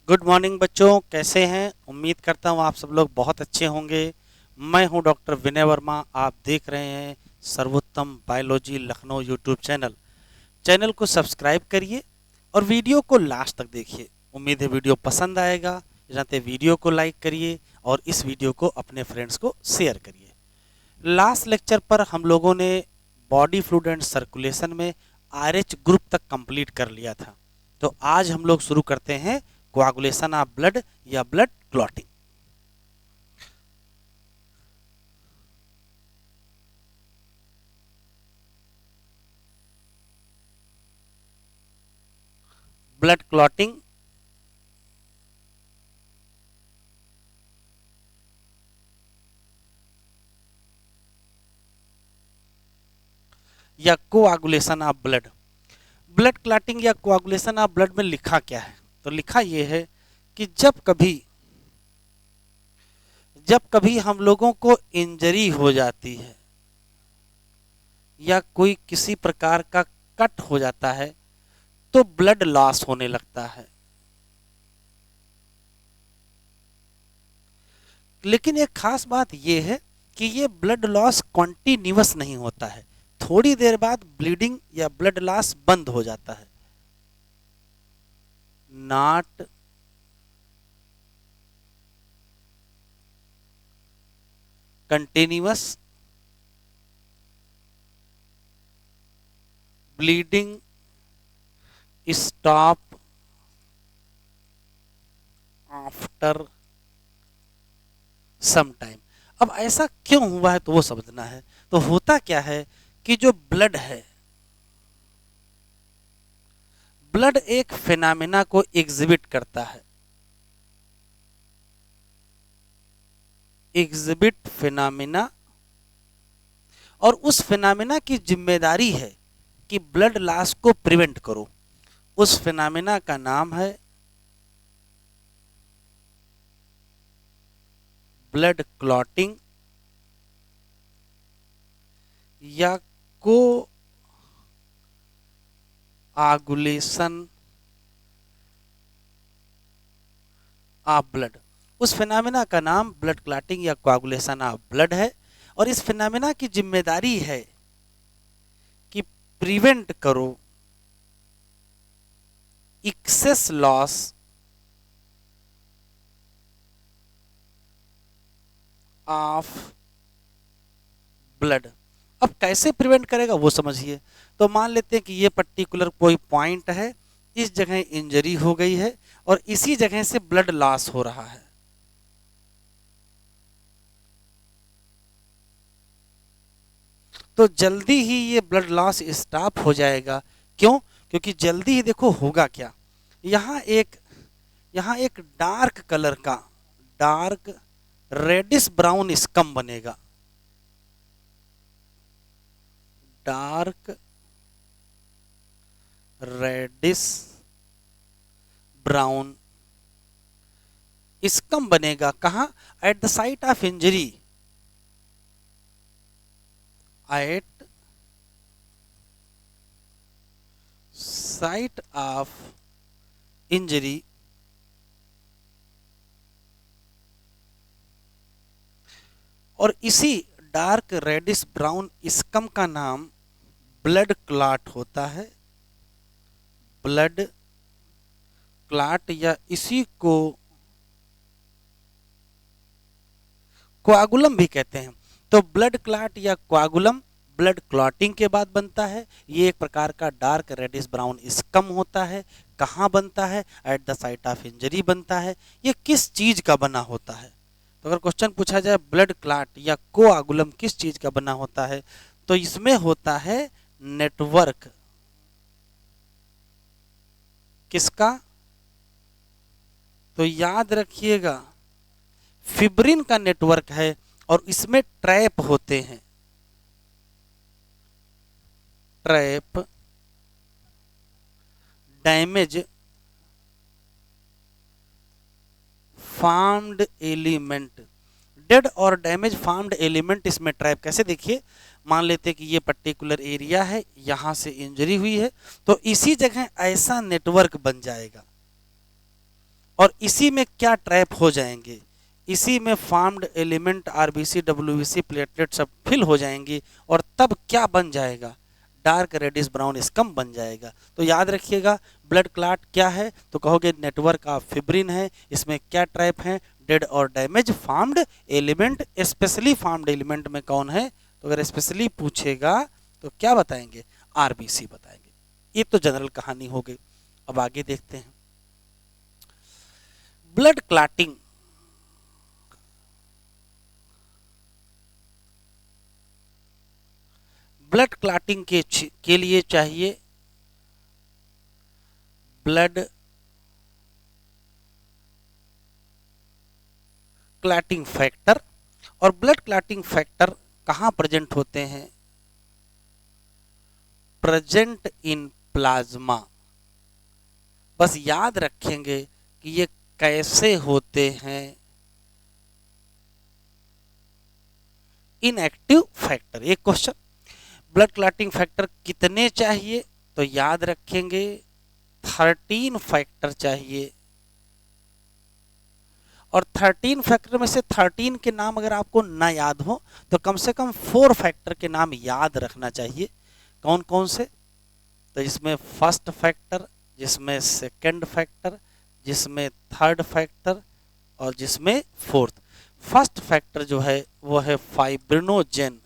Good morning बच्चों, कैसे हैं? उम्मीद करता हूँ आप सब लोग बहुत अच्छे होंगे। मैं हूँ डॉक्टर विनय वर्मा। आप देख रहे हैं सर्वोत्तम biology Lucknow YouTube channel. Channel को सब्सक्राइब करिए और वीडियो को लास्ट तक देखिए। उम्मीद है वीडियो पसंद आएगा। जाते वीडियो को लाइक करिए और इस वीडियो को अपने फ्रेंड्स को शेयर करिए। लास्ट लेक्चर पर हम लोगों ने बॉडी फ्लूइड एंड सर्कुलेशन में आरएच ग्रुप तक कंप्लीट कर लिया था। तो आज हम लोग शुरू करते हैं कोआगुलेशन ऑफ ब्लड या ब्लड क्लॉटिंग। ब्लड क्लॉटिंग या coagulation of blood. Blood clotting या कोआगुलेशन ऑफ ब्लड में लिखा क्या है? तो लिखा यह है कि जब कभी हम लोगों को इंजरी हो जाती है या कोई किसी प्रकार का कट हो जाता है तो ब्लड लॉस होने लगता है। लेकिन एक खास बात यह है कि ये ब्लड लॉस कॉन्टिन्यूअस नहीं होता है। थोड़ी देर बाद ब्लीडिंग या ब्लड लॉस बंद हो जाता है। Not continuous bleeding stop after some time. अब ऐसा क्यों हुआ है तो वो समझना है। तो होता क्या है कि जो ब्लड है, ब्लड एक फिनोमेना को एग्जिबिट करता है। एग्जिबिट फिनोमेना, और उस फिनोमेना की जिम्मेदारी है कि ब्लड लॉस को प्रिवेंट करो। उस फिनोमेना का नाम है ब्लड क्लॉटिंग या को आगुलेशन ऑफ ब्लड। उस फिनोमेना का नाम ब्लड क्लॉटिंग या कोआगुलेशन ऑफ ब्लड है। और इस फिनोमेना की जिम्मेदारी है कि प्रिवेंट करो एक्सेस लॉस ऑफ ब्लड। अब कैसे प्रिवेंट करेगा वो समझिए। तो मान लेते हैं कि ये पर्टिकुलर कोई पॉइंट है, इस जगह इंजरी हो गई है और इसी जगह से ब्लड लॉस हो रहा है। तो जल्दी ही ये ब्लड लॉस स्टॉप हो जाएगा। क्यों? क्योंकि जल्दी ही देखो होगा क्या। यहाँ एक यहाँ एक डार्क कलर का, डार्क रेडिश ब्राउन स्कम बनेगा। डार्क रेडिश ब्राउन स्कम बनेगा। कहाँ? At the site of injury. At site of injury और इसी डार्क रेडिश ब्राउन स्कम का नाम ब्लड क्लॉट होता है। ब्लड क्लॉट या इसी को कोआगुलम भी कहते हैं। तो ब्लड क्लॉट या कोआगुलम ब्लड क्लॉटिंग के बाद बनता है। ये एक प्रकार का डार्क रेडिश ब्राउन स्कम होता है। कहाँ बनता है? At the site of injury बनता है। ये किस चीज का बना होता है? तो अगर क्वेश्चन पूछा जाए ब्लड क्लॉट या कोआगुलम किस चीज का बना होता है, तो इसमें होता है नेटवर्क। किसका? तो याद रखिएगा, फिब्रिन का नेटवर्क है और इसमें ट्रैप होते हैं। Trap damage farmed element. Dead और डैमेज फार्म्ड एलिमेंट इसमें ट्रैप। कैसे? देखिए, मान लेते हैं कि ये पर्टिकुलर एरिया है, यहां से इंजरी हुई है, तो इसी जगह ऐसा नेटवर्क बन जाएगा। और इसी में क्या ट्रैप हो जाएंगे, इसी में farmed element RBC WBC platelet सब फिल हो जाएंगी और तब क्या बन जाएगा, डार्क रेडिश ब्राउन स्कम बन जाएगा। तो याद रखिएगा ब्लड क्लॉट क्या है, तो कहोगे नेटवर्क ऑफ फिब्रिन है। इसमें क्या ट्रैप है, डेड और damage farmed element. Specially farmed element में कौन है, तो अगर स्पेशली पूछेगा तो क्या बताएंगे, आरबीसी बताएंगे। ये तो जनरल कहानी हो गई। अब आगे देखते हैं ब्लड क्लॉटिंग। ब्लड क्लॉटिंग के लिए चाहिए ब्लड क्लॉटिंग फैक्टर। और ब्लड क्लॉटिंग फैक्टर कहां प्रेजेंट होते हैं, प्रेजेंट इन प्लाज्मा। बस याद रखेंगे कि ये कैसे होते हैं, इनएक्टिव फैक्टर। एक क्वेश्चन, ब्लड क्लॉटिंग फैक्टर कितने चाहिए, तो याद रखेंगे 13 फैक्टर चाहिए। और 13 फैक्टर में से 13 के नाम अगर आपको ना याद हो तो कम से कम 4 फैक्टर के नाम याद रखना चाहिए। कौन कौन से, तो इसमें फर्स्ट फैक्टर, जिसमें सेकंड फैक्टर, जिसमें थर्ड फैक्टर और जिसमें फोर्थ। फर्स्ट फैक्टर जो है वो है फाइब्रिनोजेन।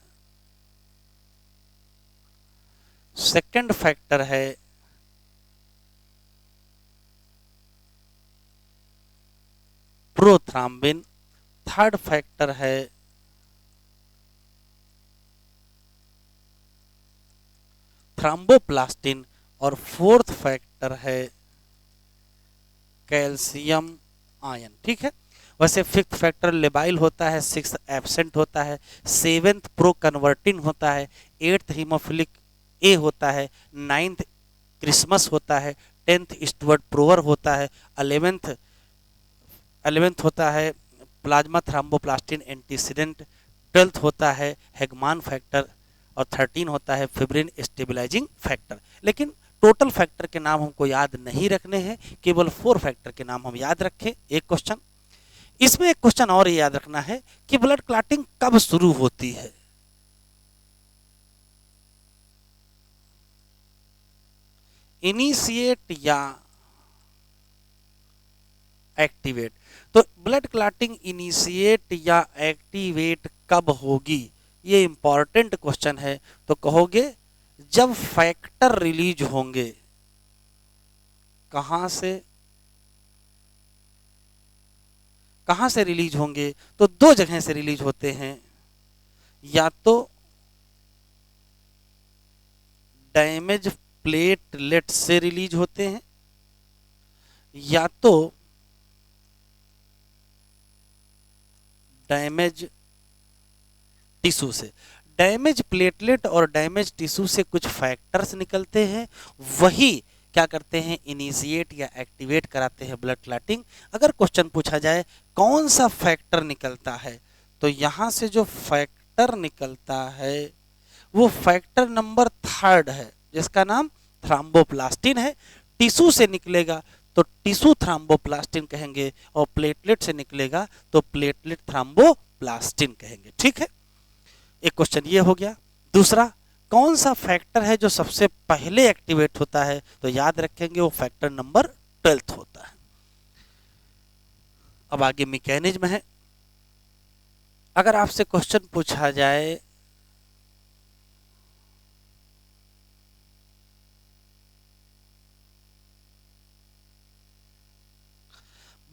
सेकंड फैक्टर है प्रोथ्राम्बिन। थर्ड फैक्टर है थ्रोम्बोप्लास्टिन और फोर्थ फैक्टर है कैल्शियम आयन। ठीक है, वैसे फिफ्थ फैक्टर लेबाइल होता है, सिक्स एब्सेंट होता है, सेवेंथ प्रो कन्वर्टिन होता है, एट्थ हीमोफिलिक ए होता है, नाइन्थ क्रिसमस होता है, टेंथ स्टुअर्ट प्रोवर होता है, 11th होता है प्लाज्मा थ्रोम्बोप्लास्टिन एंटीसीडेंट, 12th होता है हेगमान फैक्टर और 13 होता है फिब्रिन स्टेबलाइजिंग फैक्टर। लेकिन टोटल फैक्टर के नाम हमको याद नहीं रखने हैं, केवल 4 फैक्टर के नाम हम याद रखें। एक क्वेश्चन, इसमें एक क्वेश्चन और याद रखना है कि ब्लड क्लॉटिंग कब शुरू होती है। इनिशिएट या एक्टिवेट। तो ब्लड क्लॉटिंग इनिशिएट या एक्टिवेट कब होगी, ये इंपॉर्टेंट क्वेश्चन है। तो कहोगे जब फैक्टर रिलीज होंगे। कहां से रिलीज होंगे, तो दो जगह से रिलीज होते हैं, या तो डैमेज प्लेटलेट से रिलीज होते हैं या तो डैमेज टिश्यू से। डैमेज प्लेटलेट और डैमेज टिश्यू से कुछ फैक्टर्स निकलते हैं, वही क्या करते हैं, इनिशिएट या एक्टिवेट कराते हैं ब्लड क्लॉटिंग। अगर क्वेश्चन पूछा जाए कौन सा फैक्टर निकलता है, तो यहां से जो फैक्टर निकलता है वो फैक्टर नंबर 3 है, जिसका नाम थ्रोम्बोप्लास्टिन है। टिश्यू से निकलेगा तो टिश्यू थ्रोम्बोप्लास्टिन कहेंगे, और प्लेटलेट से निकलेगा तो प्लेटलेट थ्रोम्बोप्लास्टिन कहेंगे। ठीक है, एक क्वेश्चन ये हो गया। दूसरा, कौन सा फैक्टर है जो सबसे पहले एक्टिवेट होता है, तो याद रखेंगे वो फैक्टर नंबर 12 होता है। अब आगे मैकेनिज्म है। अगर आपसे क्वेश्चन पूछा जाए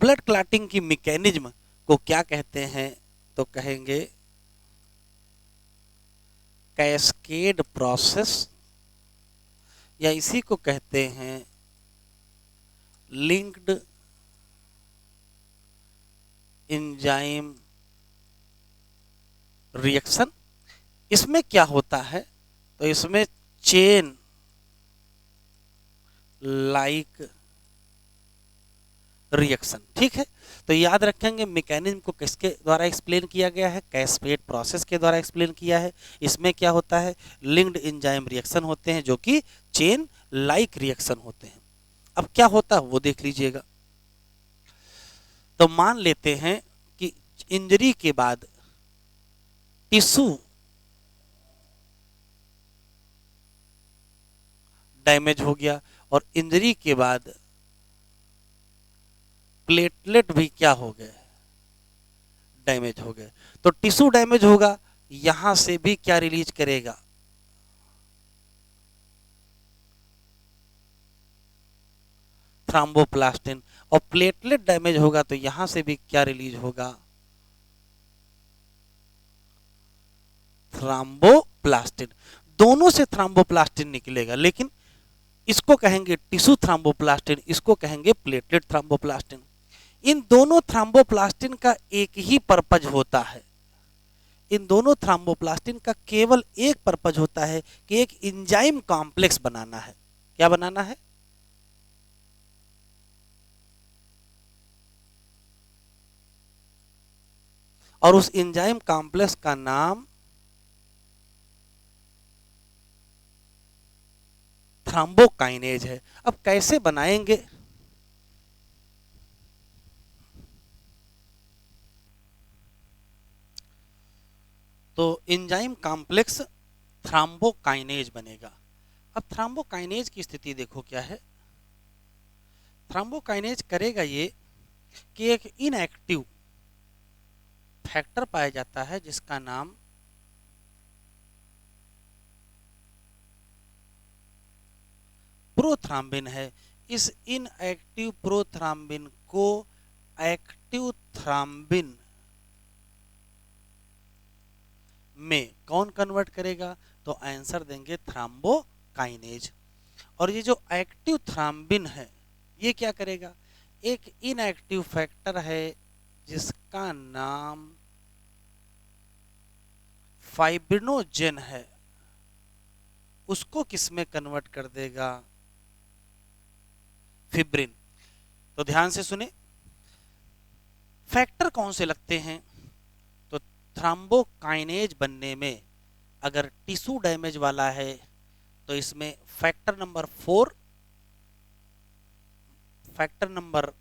ब्लड क्लॉटिंग की मैकेनिज्म को क्या कहते हैं, तो कहेंगे कैस्केड प्रोसेस, या इसी को कहते हैं लिंक्ड एंजाइम रिएक्शन। इसमें क्या होता है, तो इसमें चेन लाइक रिएक्शन। ठीक है, तो याद रखेंगे मैकेनिज्म को किसके द्वारा एक्सप्लेन किया गया है, कैस्केड प्रोसेस के द्वारा एक्सप्लेन किया है। इसमें क्या होता है, लिंक्ड एंजाइम रिएक्शन होते हैं जो कि चेन लाइक रिएक्शन होते हैं। अब क्या होता है वो देख लीजिएगा। तो मान लेते हैं कि इंजरी के बाद टिश्यू डैमेज हो गया और इंजरी के बाद प्लेटलेट भी क्या हो गए, डैमेज हो गए। तो टिश्यू डैमेज होगा, यहां से भी क्या रिलीज करेगा, थ्रोम्बोप्लास्टिन। और प्लेटलेट डैमेज होगा तो यहां से भी क्या रिलीज होगा, थ्रोम्बोप्लास्टिन। दोनों से थ्रोम्बोप्लास्टिन निकलेगा, लेकिन इसको कहेंगे टिश्यू थ्रोम्बोप्लास्टिन, इसको कहेंगे प्लेटलेट थ्रोम्बोप्लास्टिन। इन दोनों थ्रोम्बोप्लास्टिन का एक ही पर्पज होता है, इन दोनों थ्रोम्बोप्लास्टिन का केवल एक पर्पज होता है कि एक एंजाइम कॉम्प्लेक्स बनाना है। क्या बनाना है, और उस एंजाइम कॉम्प्लेक्स का नाम थ्रोम्बोकाइनेज है। अब कैसे बनाएंगे, तो एंजाइम कॉम्प्लेक्स थ्रोम्बोकाइनेज बनेगा। अब थ्रोम्बोकाइनेज की स्थिति देखो क्या है, थ्रोम्बोकाइनेज करेगा ये कि एक इनएक्टिव फैक्टर पाया जाता है जिसका नाम प्रोथ्राम्बिन है। इस इनएक्टिव प्रोथ्राम्बिन को एक्टिव थ्राम्बिन में कौन कन्वर्ट करेगा, तो आंसर देंगे थ्रोम्बोकाइनेज। और ये जो एक्टिव थ्राम्बिन है ये क्या करेगा, एक इनएक्टिव फैक्टर है जिसका नाम फाइब्रिनोजेन है, उसको किसमें कन्वर्ट कर देगा, फिब्रिन। तो ध्यान से सुने, फैक्टर कौन से लगते हैं, तो थ्रोम्बोकाइनेज बनने में अगर टिश्यू डैमेज वाला है तो इसमें factor number 4, factor number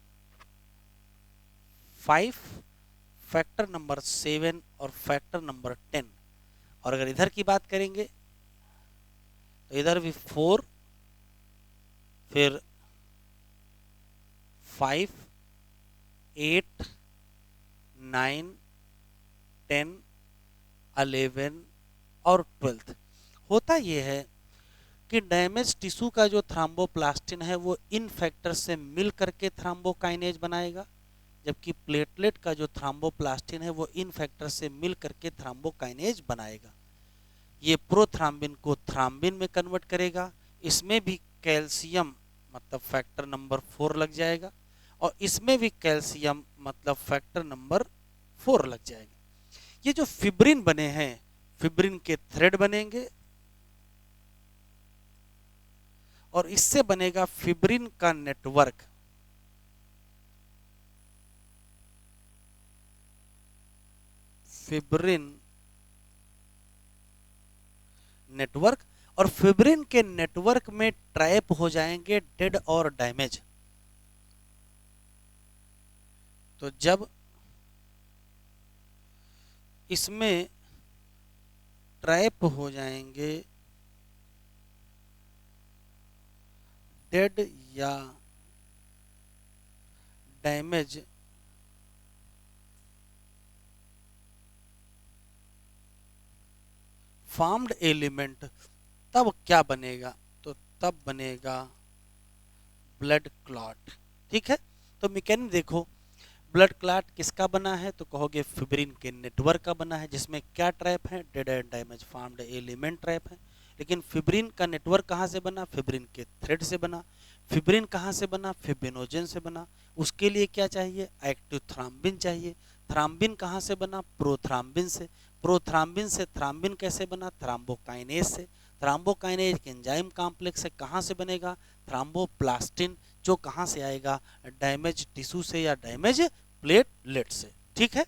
5, factor number 7 और फैक्टर नंबर 10। और अगर इधर की बात करेंगे तो इधर भी 4, फिर 5, 8, 9, 10, 11 और 12। होता यह है कि डैमेज टिश्यू का जो थ्रोम्बोप्लास्टिन है वो इन फैक्टर से मिल करके थ्रोम्बोकाइनेज बनाएगा, जबकि प्लेटलेट का जो थ्रोम्बोप्लास्टिन है वो इन फैक्टर से मिल करके थ्रोम्बोकाइनेज बनाएगा। ये प्रोथ्राम्बिन को थ्राम्बिन में कन्वर्ट करेगा, इसमें भी कैल्शियम मतलब फैक्टर नंबर 4 लग जाएगा, और इसमें भी कैल्शियम मतलब फैक्टर नंबर 4 लग जाएगा। ये जो फिब्रिन बने हैं, फिब्रिन के थ्रेड बनेंगे और इससे बनेगा फिब्रिन का नेटवर्क। फिब्रिन नेटवर्क, और फिब्रिन के नेटवर्क में ट्रैप हो जाएंगे डेड और डैमेज। तो जब इसमें ट्रैप हो जाएंगे डेड या डैमेज फॉर्म्ड एलिमेंट, तब क्या बनेगा, तो तब बनेगा ब्लड क्लॉट। ठीक है, तो मैकेनिज्म देखो, ब्लड क्लॉट किसका बना है, तो कहोगे फिब्रिन के नेटवर्क का बना है, जिसमें क्या ट्रैप है, dead and damage formed element trap है। लेकिन फिब्रिन का नेटवर्क कहाँ से बना, फिब्रिन के थ्रेड से बना। फिब्रिन कहाँ से बना, फिब्रिनोजेन से बना। उसके लिए क्या चाहिए, एक्टिव थ्राम्बिन चाहिए। थ्राम्बिन कहाँ से बना, प्रोथ्राम्बिन से। प्रोथ्राम्बिन से थ्राम्बिन कैसे बना, थ्राम्बोकाइनेज से। थ्राम्बोकाइनेज के एंजाइम कॉम्प्लेक्स से कहाँ से बनेगा, थ्राम्बोप्लास्टिन, जो कहाँ से आएगा, डैमेज टिश्यू से या डैमेज प्लेटलेट से। ठीक है,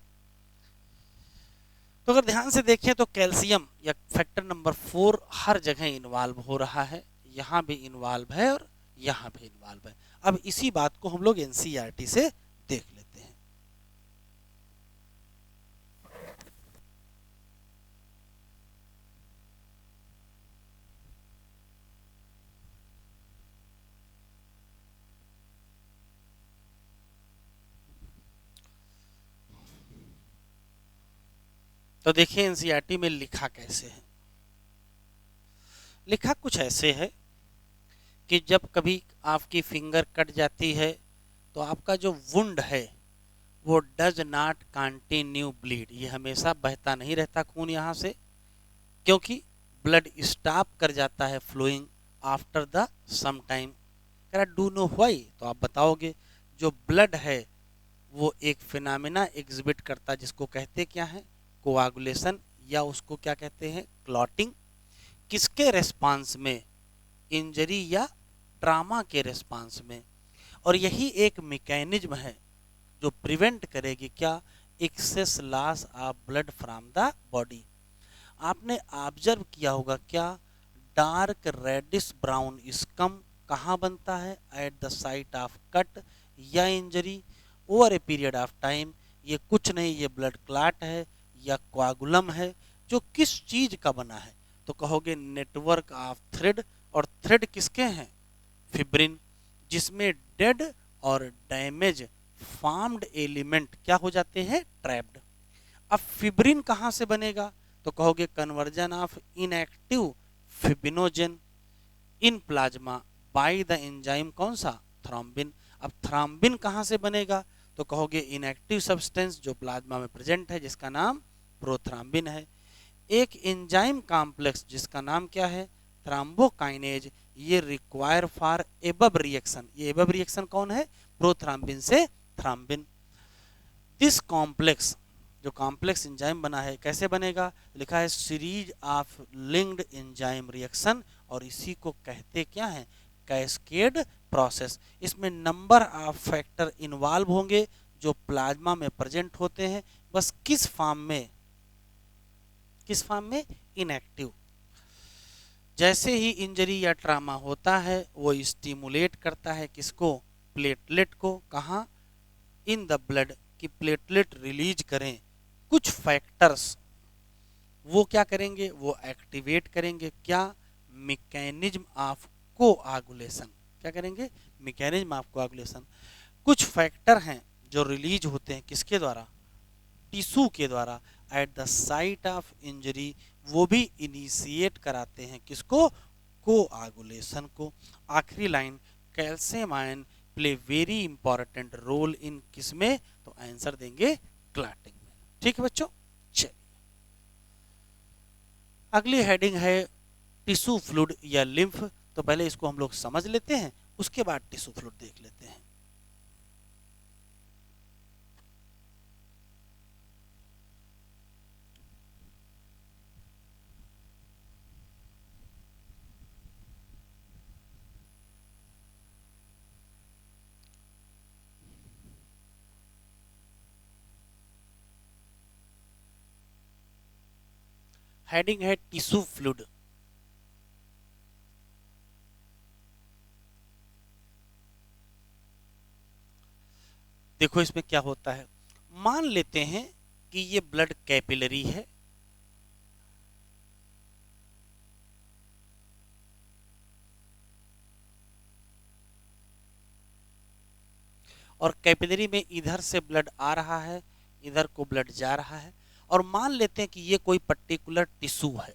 तो अगर ध्यान से देखें तो कैल्शियम या फैक्टर नंबर 4 हर जगह इन्वॉल्व हो रहा है, यहाँ भी इन्वॉल्व है और यहाँ भी इन्वॉल्व है। अब इसी बात को हम लोग एनसीईआरटी से देख लेते हैं। तो देखिए एनसीईआरटी में लिखा कैसे है। लिखा कुछ ऐसे है कि जब कभी आपकी फिंगर कट जाती है तो आपका जो वुंड है वो डज नॉट कंटिन्यू ब्लीड, ये हमेशा बहता नहीं रहता खून यहाँ से, क्योंकि ब्लड स्टॉप कर जाता है flowing after the some time. कह रहा डू नो व्हाई, तो आप बताओगे जो ब्लड है वो एक फिनोमेना एग्जिबिट करता है जिसको कहते क्या है, कोआगुलेशन, या उसको क्या कहते हैं, क्लॉटिंग। किसके रेस्पॉन्स में, इंजरी या ट्रामा के रेस्पॉन्स में। और यही एक मैकेनिज्म है जो प्रिवेंट करेगी क्या, excess loss of blood from the body. आपने ऑब्जर्व किया होगा क्या, डार्क रेडिश ब्राउन स्कम कहाँ बनता है, at the site of cut या injury over a period of time. ये कुछ नहीं, ये ब्लड क्लॉट है या कोआगुलम है जो किस चीज का बना है, तो कहोगे नेटवर्क ऑफ थ्रेड। और थ्रेड किसके हैं, फिब्रिन, जिसमें डेड और डैमेज फॉर्म्ड एलिमेंट क्या हो जाते हैं, ट्रैप्ड। अब फिब्रिन कहाँ से बनेगा, तो कहोगे conversion of inactive fibrinogen in plasma by the enzyme कौन सा, थ्रोम्बिन। अब थ्रोम्बिन कहाँ से बनेगा, तो कहोगे इनएक्टिव सब्सटेंस जो प्लाज्मा में प्रेजेंट है जिसका नाम प्रोथ्रोम्बिन है। एक एंजाइम कॉम्प्लेक्स जिसका नाम क्या है, थ्रोम्बोकाइनेज, ये रिक्वायर फॉर एबब रिएक्शन। ये एबब रिएक्शन कौन है, प्रोथ्रोम्बिन से थ्रोम्बिन। दिस कॉम्प्लेक्स, जो कॉम्प्लेक्स एंजाइम बना है कैसे बनेगा, लिखा है series of linked enzyme reaction, और इसी को कहते क्या है, कैस्केड प्रोसेस। इसमें नंबर ऑफ फैक्टर इन्वॉल्व होंगे जो प्लाज्मा में प्रेजेंट होते हैं, बस किस फॉर्म में, किस फॉर्म में, इनएक्टिव। जैसे ही इंजरी या ट्रामा होता है वो स्टिमुलेट करता है किसको, प्लेटलेट को, कहाँ, इन द ब्लड, कि प्लेटलेट रिलीज करें कुछ फैक्टर्स। वो क्या करेंगे, वो एक्टिवेट करेंगे क्या, मैकेनिज्म ऑफ कोआगुलेशन। क्या करेंगे, मैकेनिज्म ऑफ कोआगुलेशन। कुछ फैक्टर हैं जो रिलीज होते हैं किसके द्वारा, टिश्यू के द्वारा, at the site of injury, वो भी इनिशिएट कराते हैं किसको, कोआगुलेशन को। आखिरी line, calcium ion play very important role in किसमें, तो आंसर देंगे क्लॉटिंग में। ठीक है बच्चों, चलिए अगली हेडिंग है टिश्यू फ्लूइड या लिम्फ। तो पहले इसको हम लोग समझ लेते हैं, उसके बाद टिश्यू फ्लूइड देख लेते हैं। हेडिंग है टिश्यू फ्लूइड। देखो इसमें क्या होता है, मान लेते हैं कि ये ब्लड कैपिलरी है, और कैपिलरी में इधर से ब्लड आ रहा है, इधर को ब्लड जा रहा है, और मान लेते हैं कि ये कोई पर्टिकुलर टिश्यू है।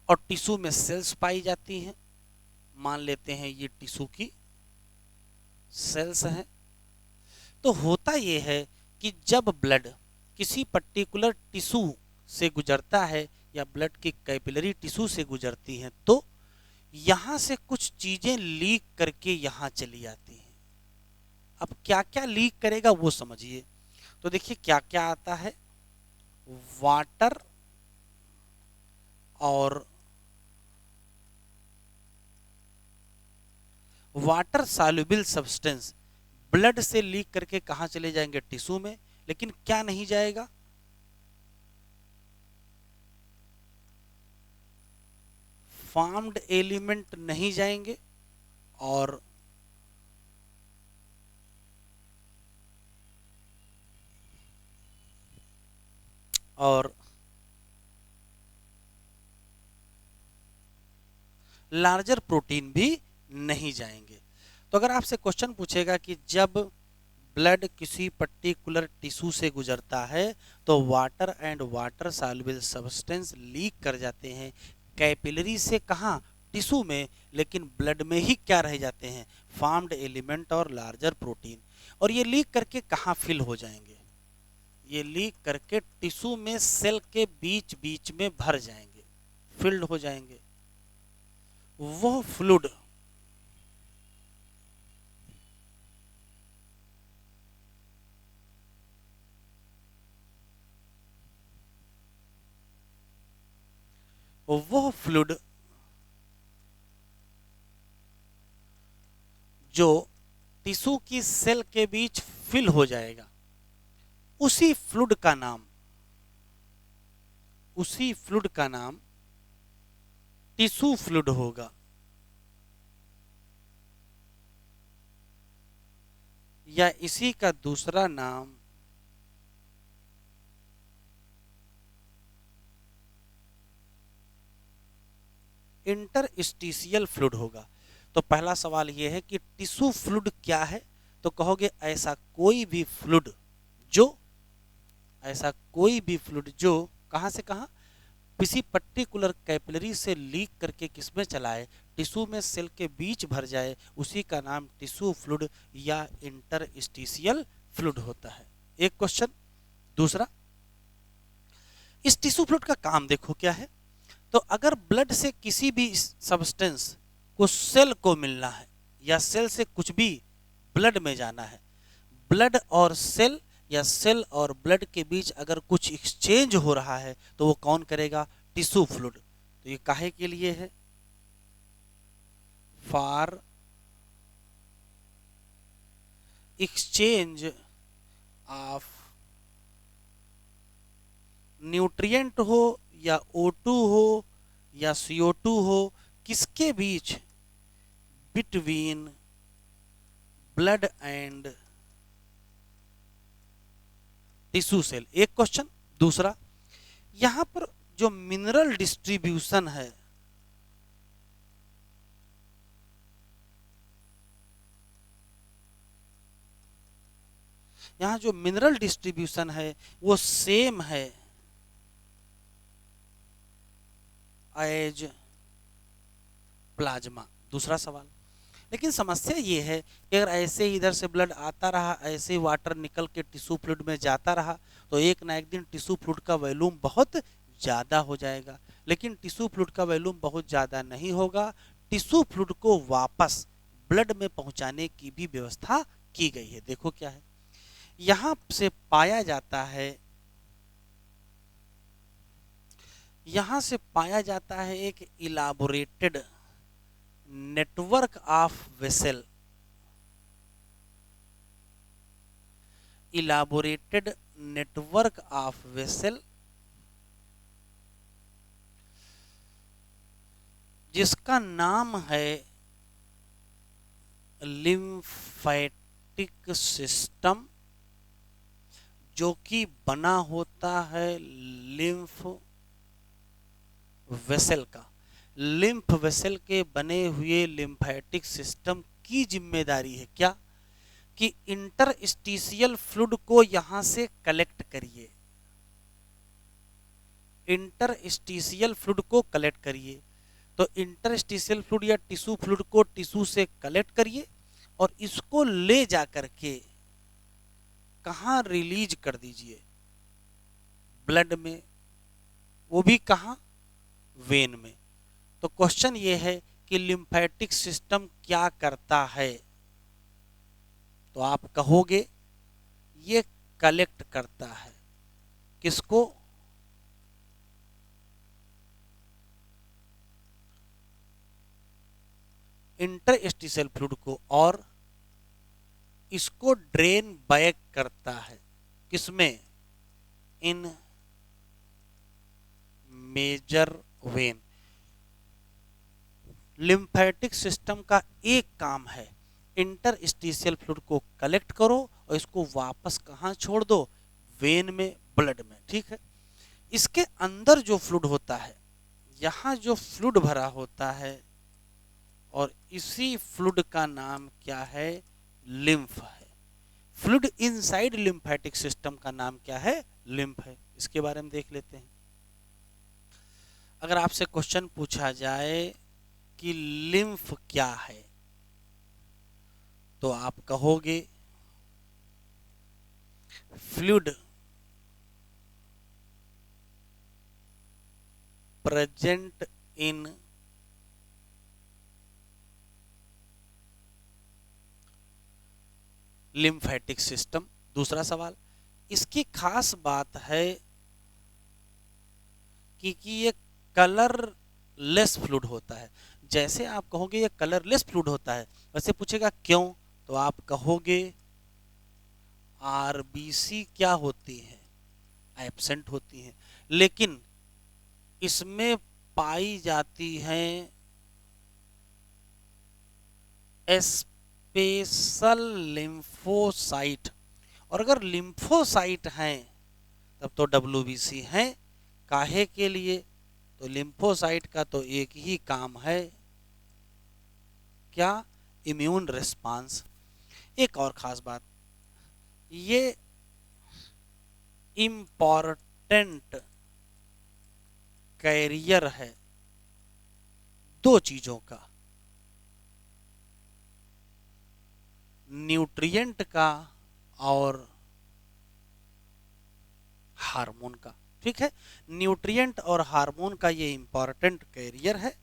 और टिश्यू में सेल्स पाई जाती हैं, मान लेते हैं ये टिश्यू की सेल्स हैं। तो होता ये है कि जब ब्लड किसी पर्टिकुलर टिश्यू से गुजरता है या ब्लड की कैपिलरी टिश्यू से गुजरती हैं, तो यहां से कुछ चीजें लीक करके यहां चली जाती हैं। अब क्या क्या लीक करेगा वो समझिए। तो देखिए क्या क्या आता है, वाटर और वाटर सॉल्युबल सब्सटेंस ब्लड से लीक करके कहां चले जाएंगे, टिश्यू में। लेकिन क्या नहीं जाएगा, फॉर्म्ड एलिमेंट नहीं जाएंगे, और लार्जर प्रोटीन भी नहीं जाएंगे। तो अगर आपसे क्वेश्चन पूछेगा कि जब ब्लड किसी पर्टिकुलर टिश्यू से गुजरता है तो water and water soluble substance leak कर जाते हैं कैपिलरी से, कहाँ, टिश्यू में, लेकिन ब्लड में ही क्या रह जाते हैं, फार्म्ड एलिमेंट और लार्जर प्रोटीन। और ये लीक करके कहाँ फिल हो जाएंगे, ये लीक करके टिश्यू में सेल के बीच बीच में भर जाएंगे, फिल्ड हो जाएंगे। वो फ्लूइड वो फ्लूइड जो टिश्यू की सेल के बीच फिल हो जाएगा, उसी फ्लूइड का नाम, उसी फ्लूइड का नाम टिश्यू फ्लूइड होगा, या इसी का दूसरा नाम इंटरस्टिशियल फ्लूइड होगा। तो पहला सवाल यह है कि टिश्यू फ्लूइड क्या है, तो कहोगे ऐसा कोई भी फ्लूइड जो, ऐसा कोई भी फ्लूइड जो कहां से कहां, किसी पर्टिकुलर कैपिलरी से लीक करके किसमें चलाए, टिश्यू में सेल के बीच भर जाए, उसी का नाम टिश्यू फ्लूइड या इंटरस्टिशियल फ्लूइड होता है। एक क्वेश्चन। दूसरा, इस टिश्यू फ्लूइड का काम देखो क्या है। तो अगर ब्लड से किसी भी सब्सटेंस को सेल को मिलना है या सेल से कुछ भी ब्लड में जाना है, ब्लड और सेल या सेल और ब्लड के बीच अगर कुछ एक्सचेंज हो रहा है तो वो कौन करेगा, टिश्यू फ्लूइड। तो ये काहे के लिए है, फॉर एक्सचेंज ऑफ न्यूट्रिएंट हो या O2 हो या CO2 हो, किसके बीच, between blood and tissue cell. एक क्वेश्चन। दूसरा, यहां पर जो मिनरल डिस्ट्रीब्यूशन है, यहां जो मिनरल डिस्ट्रीब्यूशन है वो सेम है एज प्लाज्मा। दूसरा सवाल, लेकिन समस्या ये है कि अगर ऐसे ही इधर से ब्लड आता रहा, ऐसे ही वाटर निकल के टिश्यू फ्लूइड में जाता रहा, तो एक ना एक दिन टिश्यू फ्लूइड का वॉल्यूम बहुत ज़्यादा हो जाएगा। लेकिन टिश्यू फ्लूइड का वॉल्यूम बहुत ज़्यादा नहीं होगा, टिश्यू फ्लूइड को वापस ब्लड में पहुंचाने की भी व्यवस्था की गई है। देखो क्या है, यहां से पाया जाता है, यहां से पाया जाता है एक elaborated network of vessel, elaborated network of vessel, जिसका नाम है लिम्फेटिक सिस्टम, जो कि बना होता है लिम्फ वेसल का। लिम्फ वेसल के बने हुए लिम्फेटिक सिस्टम की जिम्मेदारी है क्या, कि इंटरस्टिशियल फ्लूइड को यहां से कलेक्ट करिए, इंटरस्टिशियल फ्लूइड को कलेक्ट करिए। तो इंटरस्टिशियल फ्लूइड या टिश्यू फ्लूइड को टिश्यू से कलेक्ट करिए और इसको ले जा करके कहां रिलीज कर दीजिए, ब्लड में, वो भी कहां, वेन में। तो क्वेश्चन ये है कि लिम्फेटिक सिस्टम क्या करता है, तो आप कहोगे ये कलेक्ट करता है, किसको, इंटरस्टिशियल फ्लूइड को, और इसको ड्रेन बैक करता है, किसमें, इन मेजर वेन। लिम्फेटिक सिस्टम का एक काम है, इंटरस्टिशियल फ्लूइड को कलेक्ट करो और इसको वापस कहां छोड़ दो, वेन में, ब्लड में। ठीक है, इसके अंदर जो फ्लूइड होता है, यहां जो फ्लूइड भरा होता है और इसी फ्लूइड का नाम क्या है? लिम्फ है। फ्लूइड इनसाइड लिम्फेटिक सिस्टम का नाम क्या है? लिम्फ है। इसके बारे में देख लेते हैं। अगर आपसे क्वेश्चन पूछा जाए कि लिम्फ क्या है, तो आप कहोगे fluid present in lymphatic system. दूसरा सवाल, इसकी खास बात है कि ये कलरलेस फ्लूइड होता है। जैसे आप कहोगे ये कलरलेस फ्लूइड होता है, वैसे पूछेगा क्यों, तो आप कहोगे आरबीसी क्या होती है? एब्सेंट होती हैं। लेकिन इसमें पाई जाती हैं स्पेशल लिम्फोसाइट, और अगर लिम्फोसाइट हैं तब तो डब्ल्यूबीसी हैं। काहे के लिए? तो लिम्फोसाइट का तो एक ही काम है, क्या? Immune response. एक और खास बात, ये इम्पॉर्टेंट कैरियर है दो चीजों का, न्यूट्रिएंट का और हार्मोन का। ठीक है, न्यूट्रिएंट और हार्मोन का ये इंपॉर्टेंट कैरियर है।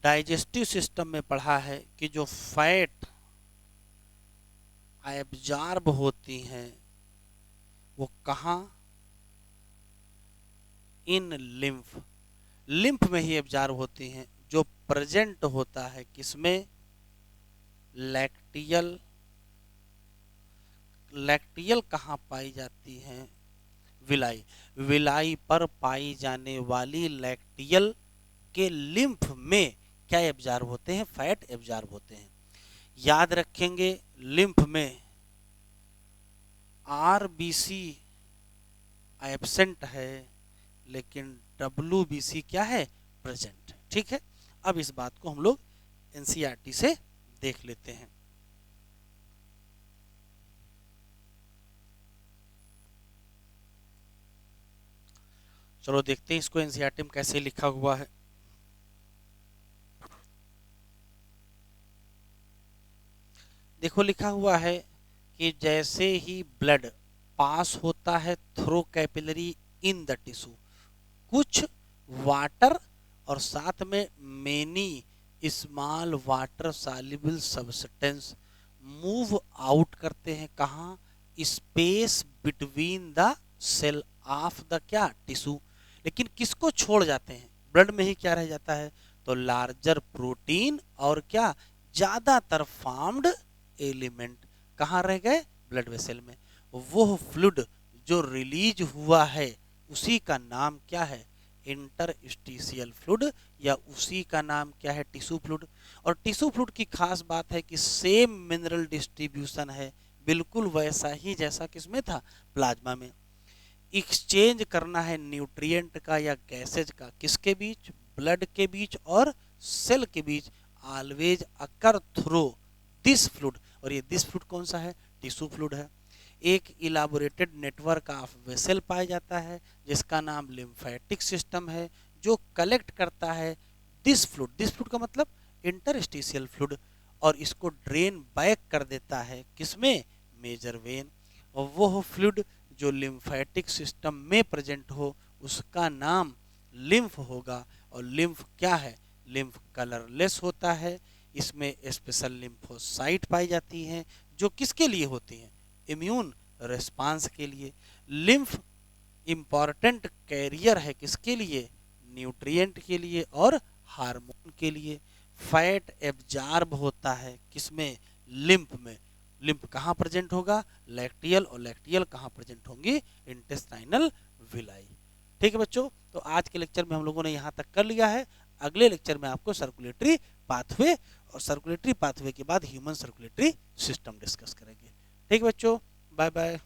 डाइजेस्टिव सिस्टम में पढ़ा है कि जो फैट एब्जॉर्ब होती हैं वो कहाँ? इन लिम्फ, लिम्फ में ही एब्जॉर्ब होती हैं। जो प्रेजेंट होता है किसमें? लैक्टियल। लैक्टियल कहाँ पाई जाती हैं? विलाई। विलाई पर पाई जाने वाली लैक्टियल के लिम्फ में क्या एब्जॉर्ब होते हैं? फैट एब्जॉर्ब होते हैं। याद रखेंगे, लिम्फ में आरबीसी एब्सेंट है, लेकिन डब्ल्यूबीसी क्या है? प्रेजेंट है। ठीक है, अब इस बात को हम लोग एनसीईआरटी से देख लेते हैं। चलो देखते हैं इसको एनसीईआरटी में कैसे लिखा हुआ है। देखो लिखा हुआ है कि जैसे ही ब्लड पास होता है through capillary in the tissue, कुछ वाटर और साथ में many small water soluble substance move out करते हैं। कहाँ? Space between the cell of the क्या? टिश्यू। लेकिन किसको छोड़ जाते हैं? ब्लड में ही क्या रह जाता है? तो लार्जर प्रोटीन और क्या? ज्यादातर फॉर्म्ड एलिमेंट कहाँ रह गए? ब्लड वेसल में। वो फ्लूइड जो रिलीज हुआ है उसी का नाम क्या है? इंटरस्टिशियल फ्लूइड, या उसी का नाम क्या है? Tissue fluid. और टिश्यू फ्लूइड की खास बात है कि सेम मिनरल डिस्ट्रीब्यूशन है, बिल्कुल वैसा ही जैसा किसमें था? प्लाज्मा में। एक्सचेंज करना है न्यूट्रिएंट का या गैसेज का, किसके बीच? ब्लड के बीच और सेल के बीच। Always occur through this fluid, और ये दिस फ्लूइड कौन सा है? टिश्यू फ्लूइड है। एक इलाबोरेटेड नेटवर्क ऑफ वेसल पाया जाता है जिसका नाम लिम्फेटिक सिस्टम है, जो कलेक्ट करता है दिस फ्लूइड। दिस फ्लूइड का मतलब इंटरस्टिशियल फ्लूइड, और इसको ड्रेन बैक कर देता है किसमें? Major vein. और वो फ्लूइड जो लिम्फेटिक सिस्टम में प्रेजेंट हो उसका नाम लिम्फ होगा। और लिम्फ क्या है? लिम्फ कलरलेस होता है। इसमें स्पेशल लिम्फोसाइट पाई जाती हैं जो किसके लिए होती हैं? इम्यून रिस्पांस के लिए। लिम्फ इंपॉर्टेंट कैरियर है किसके लिए? न्यूट्रिएंट के लिए और हार्मोन के लिए। फैट एब्जॉर्ब होता है किसमें? लिम्फ में। लिम्फ कहाँ प्रेजेंट होगा? लैक्टियल, और लैक्टियल कहाँ प्रेजेंट होंगी? Intestinal villi. ठीक है बच्चों, तो आज के लेक्चर में हम लोगों ने यहाँ तक कर लिया है। अगले लेक्चर में आपको सर्कुलेटरी पाथवे और सर्कुलेटरी पाथवे के बाद ह्यूमन सर्कुलेटरी सिस्टम डिस्कस करेंगे। ठीक है बच्चों, बाय बाय।